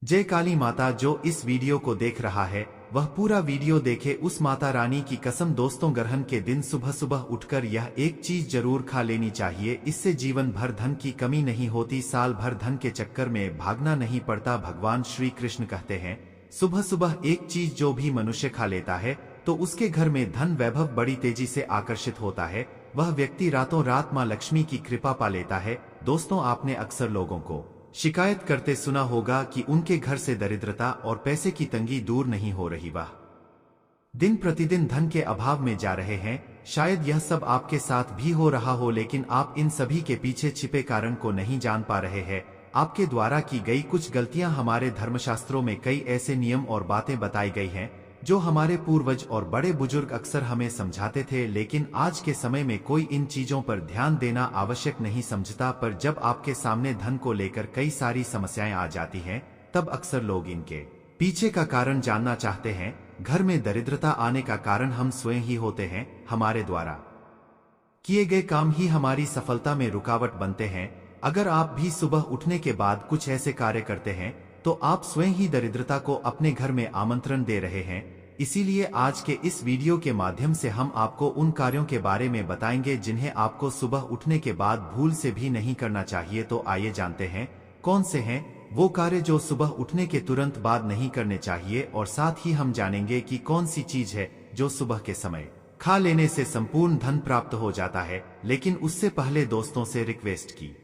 जय काली माता। जो इस वीडियो को देख रहा है वह पूरा वीडियो देखे। उस माता रानी की कसम दोस्तों, ग्रहण के दिन सुबह सुबह उठकर यह एक चीज जरूर खा लेनी चाहिए। इससे जीवन भर धन की कमी नहीं होती, साल भर धन के चक्कर में भागना नहीं पड़ता। भगवान श्री कृष्ण कहते हैं, सुबह सुबह एक चीज जो भी मनुष्य खा लेता है तो उसके घर में धन वैभव बड़ी तेजी से आकर्षित होता है। वह व्यक्ति रातों रात मां लक्ष्मी की कृपा पा लेता है। दोस्तों, आपने अक्सर लोगों को शिकायत करते सुना होगा कि उनके घर से दरिद्रता और पैसे की तंगी दूर नहीं हो रही, वह दिन प्रतिदिन धन के अभाव में जा रहे हैं। शायद यह सब आपके साथ भी हो रहा हो, लेकिन आप इन सभी के पीछे छिपे कारण को नहीं जान पा रहे हैं। आपके द्वारा की गई कुछ गलतियां। हमारे धर्मशास्त्रों में कई ऐसे नियम और बातें बताई गई हैं जो हमारे पूर्वज और बड़े बुजुर्ग अक्सर हमें समझाते थे, लेकिन आज के समय में कोई इन चीजों पर ध्यान देना आवश्यक नहीं समझता। पर जब आपके सामने धन को लेकर कई सारी समस्याएं आ जाती हैं, तब अक्सर लोग इनके पीछे का कारण जानना चाहते हैं। घर में दरिद्रता आने का कारण हम स्वयं ही होते हैं। हमारे द्वारा किए गए काम ही हमारी सफलता में रुकावट बनते हैं। अगर आप भी सुबह उठने के बाद कुछ ऐसे कार्य करते हैं तो आप स्वयं ही दरिद्रता को अपने घर में आमंत्रण दे रहे हैं। इसीलिए आज के इस वीडियो के माध्यम से हम आपको उन कार्यों के बारे में बताएंगे जिन्हें आपको सुबह उठने के बाद भूल से भी नहीं करना चाहिए। तो आइए जानते हैं कौन से हैं वो कार्य जो सुबह उठने के तुरंत बाद नहीं करने चाहिए, और साथ ही हम जानेंगे कि कौन सी चीज है जो सुबह के समय खा लेने से संपूर्ण धन प्राप्त हो जाता है। लेकिन उससे पहले दोस्तों से रिक्वेस्ट की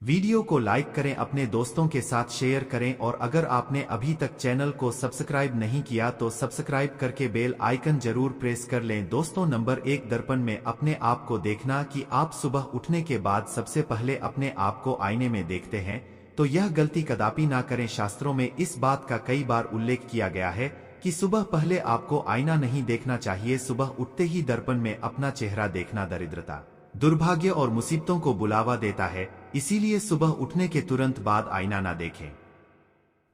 वीडियो को लाइक करें, अपने दोस्तों के साथ शेयर करें, और अगर आपने अभी तक चैनल को सब्सक्राइब नहीं किया तो सब्सक्राइब करके बेल आइकन जरूर प्रेस कर लें। दोस्तों, नंबर 1, दर्पण में अपने आप को देखना। कि आप सुबह उठने के बाद सबसे पहले अपने आप को आईने में देखते हैं तो यह गलती कदापि ना करें। शास्त्रों में इस बात का कई बार उल्लेख किया गया है कि सुबह पहले आपको आईना नहीं देखना चाहिए। सुबह उठते ही दर्पण में अपना चेहरा देखना दरिद्रता, दुर्भाग्य और मुसीबतों को बुलावा देता है। इसीलिए सुबह उठने के तुरंत बाद आईना ना देखें।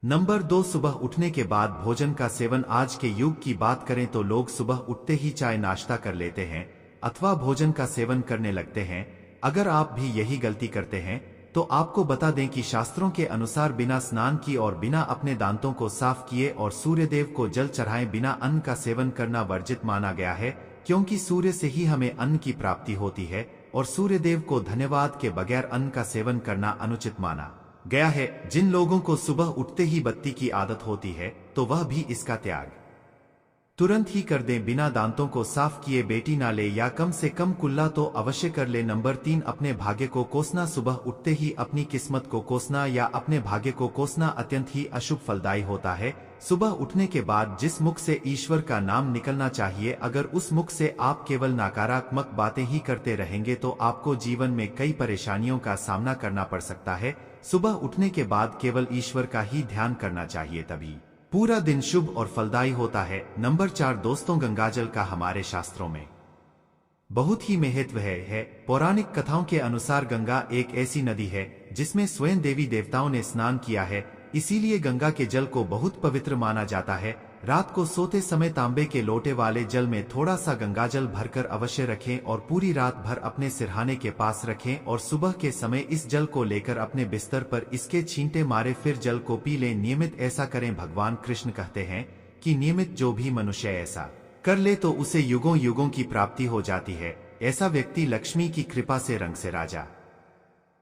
नंबर 2, सुबह उठने के बाद भोजन का सेवन। आज के युग की बात करें तो लोग सुबह उठते ही चाय नाश्ता कर लेते हैं अथवा भोजन का सेवन करने लगते हैं। अगर आप भी यही गलती करते हैं तो आपको बता दें कि शास्त्रों के अनुसार बिना स्नान किए और बिना अपने दांतों को साफ किए और सूर्यदेव को जल चढ़ाए बिना अन्न का सेवन करना वर्जित माना गया है, क्योंकि सूर्य से ही हमें अन्न की प्राप्ति होती है और सूर्यदेव को धन्यवाद के बगैर अन्न का सेवन करना अनुचित माना गया है। जिन लोगों को सुबह उठते ही बत्ती की आदत होती है तो वह भी इसका त्याग तुरंत ही कर दें। बिना दांतों को साफ किए बेटी ना ले, या कम से कम कुल्ला तो अवश्य कर ले। नंबर 3, अपने भाग्य को कोसना। सुबह उठते ही अपनी किस्मत को कोसना या अपने भाग्य को कोसना अत्यंत ही अशुभ फलदायी होता है। सुबह उठने के बाद जिस मुख से ईश्वर का नाम निकलना चाहिए, अगर उस मुख से आप केवल नकारात्मक बातें ही करते रहेंगे तो आपको जीवन में कई परेशानियों का सामना करना पड़ सकता है। सुबह उठने के बाद केवल ईश्वर का ही ध्यान करना चाहिए, तभी पूरा दिन शुभ और फलदायी होता है। नंबर 4, दोस्तों, गंगाजल का हमारे शास्त्रों में बहुत ही महत्व है। पौराणिक कथाओं के अनुसार गंगा एक ऐसी नदी है जिसमें स्वयं देवी देवताओं ने स्नान किया है। इसीलिए गंगा के जल को बहुत पवित्र माना जाता है। रात को सोते समय तांबे के लोटे वाले जल में थोड़ा सा गंगाजल भरकर अवश्य रखें और पूरी रात भर अपने सिरहाने के पास रखें, और सुबह के समय इस जल को लेकर अपने बिस्तर पर इसके छींटे मारे फिर जल को पी लें। नियमित ऐसा करें। भगवान कृष्ण कहते हैं कि नियमित जो भी मनुष्य ऐसा कर ले तो उसे युगों युगों की प्राप्ति हो जाती है। ऐसा व्यक्ति लक्ष्मी की कृपा से रंग से राजा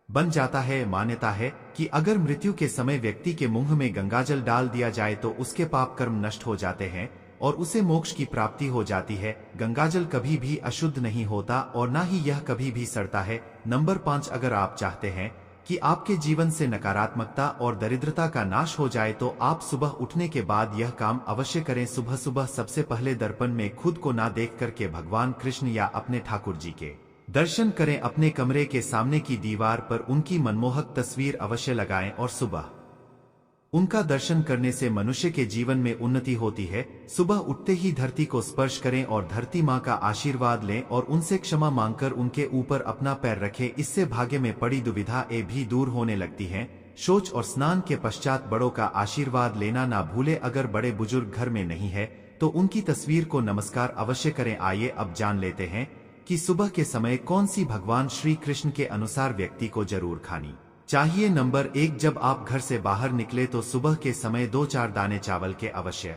बन जाता है। मान्यता है कि अगर मृत्यु के समय व्यक्ति के मुंह में गंगाजल डाल दिया जाए तो उसके पाप कर्म नष्ट हो जाते हैं और उसे मोक्ष की प्राप्ति हो जाती है। गंगाजल कभी भी अशुद्ध नहीं होता और ना ही यह कभी भी सड़ता है। नंबर 5, अगर आप चाहते हैं कि आपके जीवन से नकारात्मकता और दरिद्रता का नाश हो जाए तो आप सुबह उठने के बाद यह काम अवश्य करें। सुबह सुबह सबसे पहले दर्पण में खुद को ना देख करके भगवान कृष्ण या अपने ठाकुर जी के दर्शन करें। अपने कमरे के सामने की दीवार पर उनकी मनमोहक तस्वीर अवश्य लगाएं और सुबह उनका दर्शन करने से मनुष्य के जीवन में उन्नति होती है। सुबह उठते ही धरती को स्पर्श करें और धरती माँ का आशीर्वाद लें और उनसे क्षमा मांगकर उनके ऊपर अपना पैर रखें। इससे भाग्य में पड़ी दुविधा भी दूर होने लगती है। शौच और स्नान के पश्चात बड़ों का आशीर्वाद लेना ना भूले। अगर बड़े बुजुर्ग घर में नहीं है तो उनकी तस्वीर को नमस्कार अवश्य करें। आइए अब जान लेते हैं कि सुबह के समय कौन सी भगवान श्री कृष्ण के अनुसार व्यक्ति को जरूर खानी चाहिए। नंबर 1, जब आप घर से बाहर निकले तो सुबह के समय 2-4 दाने चावल के अवश्य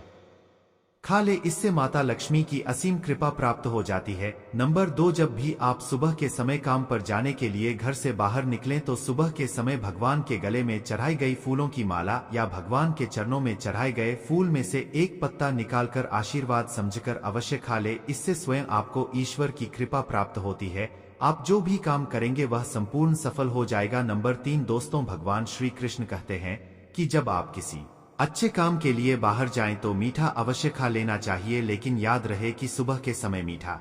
खा ले, इससे माता लक्ष्मी की असीम कृपा प्राप्त हो जाती है। नंबर 2, जब भी आप सुबह के समय काम पर जाने के लिए घर से बाहर निकलें तो सुबह के समय भगवान के गले में चढ़ाई गई फूलों की माला या भगवान के चरणों में चढ़ाए गए फूल में से एक पत्ता निकालकर आशीर्वाद समझकर अवश्य खा ले, इससे स्वयं आपको ईश्वर की कृपा प्राप्त होती है। आप जो भी काम करेंगे वह संपूर्ण सफल हो जाएगा। नंबर 3, दोस्तों, भगवान श्री कृष्ण कहते हैं कि जब आप किसी अच्छे काम के लिए बाहर जाएं तो मीठा अवश्य खा लेना चाहिए, लेकिन याद रहे कि सुबह के समय मीठा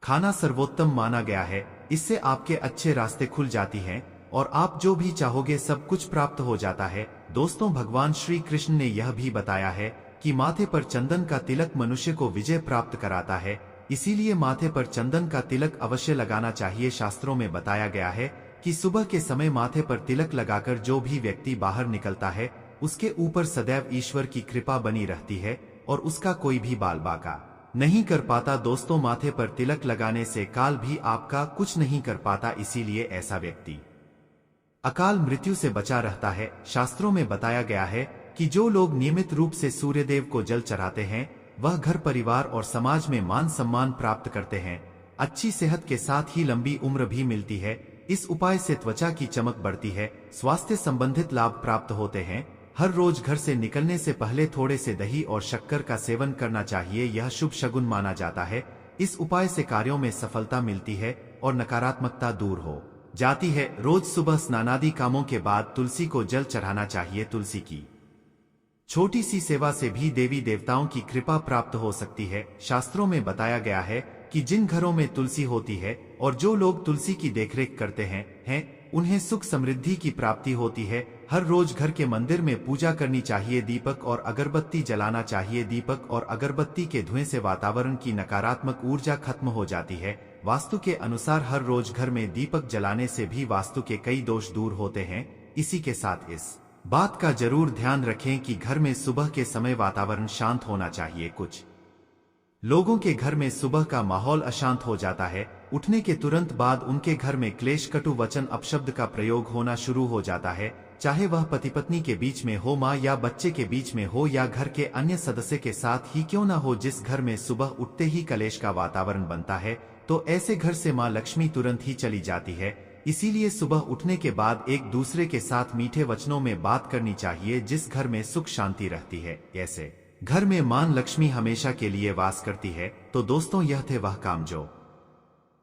खाना सर्वोत्तम माना गया है। इससे आपके अच्छे रास्ते खुल जाती हैं और आप जो भी चाहोगे सब कुछ प्राप्त हो जाता है। दोस्तों, भगवान श्री कृष्ण ने यह भी बताया है कि माथे पर चंदन का तिलक मनुष्य को विजय प्राप्त कराता है, इसीलिए माथे पर चंदन का तिलक अवश्य लगाना चाहिए। शास्त्रों में बताया गया है कि सुबह के समय माथे पर तिलक लगाकर जो भी व्यक्ति बाहर निकलता है उसके ऊपर सदैव ईश्वर की कृपा बनी रहती है और उसका कोई भी बाल बाका नहीं कर पाता। दोस्तों, माथे पर तिलक लगाने से काल भी आपका कुछ नहीं कर पाता, इसीलिए ऐसा व्यक्ति अकाल मृत्यु से बचा रहता है। शास्त्रों में बताया गया है कि जो लोग नियमित रूप से सूर्यदेव को जल चढ़ाते हैं वह घर परिवार और समाज में मान सम्मान प्राप्त करते हैं। अच्छी सेहत के साथ ही लंबी उम्र भी मिलती है। इस उपाय से त्वचा की चमक बढ़ती है, स्वास्थ्य संबंधित लाभ प्राप्त होते हैं। हर रोज घर से निकलने से पहले थोड़े से दही और शक्कर का सेवन करना चाहिए, यह शुभ शगुन माना जाता है। इस उपाय से कार्यों में सफलता मिलती है और नकारात्मकता दूर हो जाती है। रोज सुबह स्नानादि कामों के बाद तुलसी को जल चढ़ाना चाहिए। तुलसी की छोटी सी सेवा से भी देवी देवताओं की कृपा प्राप्त हो सकती है। शास्त्रों में बताया गया है कि जिन घरों में तुलसी होती है और जो लोग तुलसी की देखरेख करते हैं उन्हें सुख समृद्धि की प्राप्ति होती है। हर रोज घर के मंदिर में पूजा करनी चाहिए, दीपक और अगरबत्ती जलाना चाहिए। दीपक और अगरबत्ती के धुएं से वातावरण की नकारात्मक ऊर्जा खत्म हो जाती है। वास्तु के अनुसार हर रोज घर में दीपक जलाने से भी वास्तु के कई दोष दूर होते हैं। इसी के साथ इस बात का जरूर ध्यान रखें कि घर में सुबह के समय वातावरण शांत होना चाहिए। कुछ लोगों के घर में सुबह का माहौल अशांत हो जाता है, उठने के तुरंत बाद उनके घर में क्लेश, कटु वचन, अपशब्द का प्रयोग होना शुरू हो जाता है, चाहे वह पति पत्नी के बीच में हो, माँ या बच्चे के बीच में हो या घर के अन्य सदस्य के साथ ही क्यों न हो। जिस घर में सुबह उठते ही कलेश का वातावरण बनता है तो ऐसे घर से माँ लक्ष्मी तुरंत ही चली जाती है। इसीलिए सुबह उठने के बाद एक दूसरे के साथ मीठे वचनों में बात करनी चाहिए। जिस घर में सुख शांति रहती है ऐसे घर में मां लक्ष्मी हमेशा के लिए वास करती है। तो दोस्तों, यह थे वह काम जो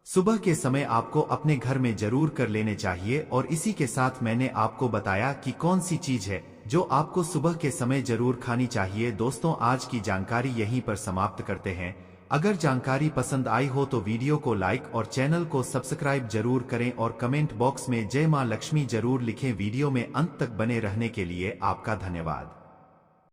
सुबह के समय आपको अपने घर में जरूर कर लेने चाहिए और इसी के साथ मैंने आपको बताया कि कौन सी चीज है जो आपको सुबह के समय जरूर खानी चाहिए। दोस्तों, आज की जानकारी यहीं पर समाप्त करते हैं। अगर जानकारी पसंद आई हो तो वीडियो को लाइक और चैनल को सब्सक्राइब जरूर करें और कमेंट बॉक्स में जय मां लक्ष्मी जरूर लिखें। वीडियो में अंत तक बने रहने के लिए आपका धन्यवाद।